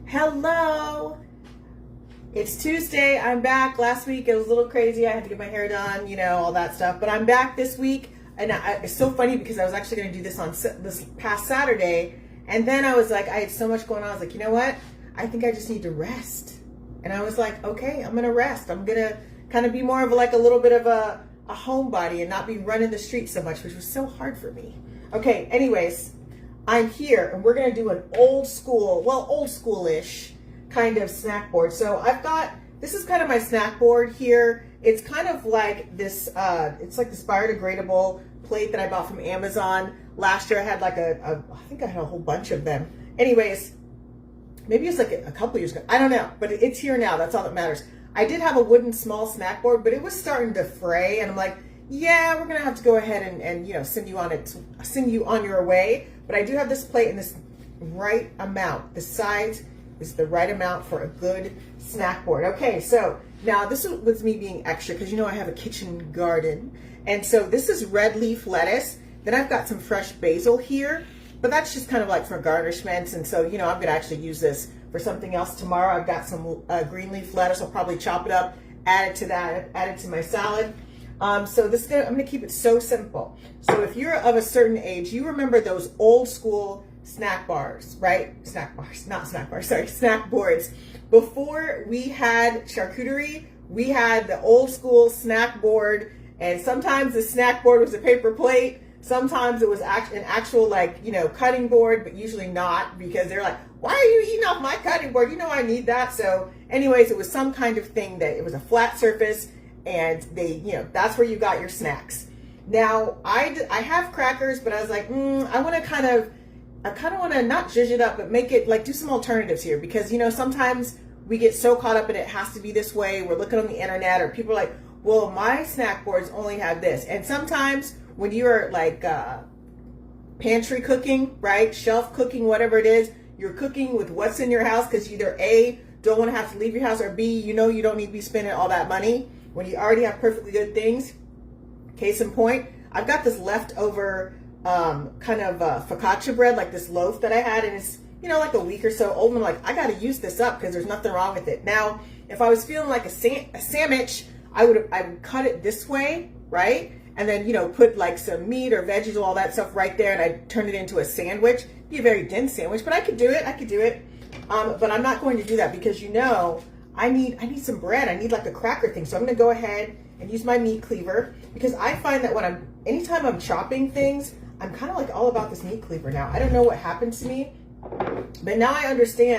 Hello. It's Tuesday. I'm back. Last week it was a little crazy. I had to get my hair done, all that stuff. But I'm back this week, and it's so funny because I was actually going to do this on this past Saturday, and then I was like, I had so much going on. I was like, you know what? I think I just need to rest. And I was like, okay, I'm going to rest. I'm going to kind of be more of a little bit of a homebody and not be running the streets so much, which was so hard for me. Okay, anyways, I'm here and we're going to do an old school-ish kind of snack board. So this is kind of my snack board here. It's kind of like this, it's like this biodegradable plate that I bought from Amazon. Last year I had I think I had a whole bunch of them. Anyways, maybe it's like a couple years ago. I don't know, but it's here now. That's all that matters. I did have a wooden small snack board, but it was starting to fray, and I'm like, yeah, we're gonna have to go ahead and send you on your way. But I do have this plate in this right amount. The size is the right amount for a good snack board. Okay, so now this was me being extra because I have a kitchen garden, and so this is red leaf lettuce. Then I've got some fresh basil here, but that's just kind of like for garnishments. And so I'm gonna actually use this for something else tomorrow. I've got some green leaf lettuce. I'll probably chop it up, add it to that, add it to my salad. So I'm gonna keep it so simple. So if you're of a certain age, you remember those old school snack bars, right? Snack boards. Before we had charcuterie, we had the old school snack board, and sometimes the snack board was a paper plate. Sometimes it was an actual cutting board, but usually not, because they're like, why are you eating off my cutting board? I need that. So anyways, it was some kind of thing that it was a flat surface, and that's where you got your snacks. Now I have crackers, but I was like, I want to kind of want to not zhuzh it up, but make it do some alternatives here, because sometimes we get so caught up in it has to be this way. We're looking on the internet, or people are like, well, my snack boards only have this. And sometimes when you're pantry cooking, right, shelf cooking, whatever it is, you're cooking with what's in your house, because either A, don't want to have to leave your house, or B, you don't need to be spending all that money when you already have perfectly good things. Case in point, I've got this leftover kind of focaccia bread, like this loaf that I had, and it's like a week or so old, and I'm like, I got to use this up because there's nothing wrong with it. Now, if I was feeling like a sandwich, I would cut it this way, right? And then, put some meat or veggies or all that stuff right there, and I'd turn it into a sandwich. It'd be a very dense sandwich, but I could do it. But I'm not going to do that because, I need some bread. I need a cracker thing. So I'm going to go ahead and use my meat cleaver, because I find that anytime I'm chopping things, I'm kind of all about this meat cleaver now. I don't know what happened to me, but now I understand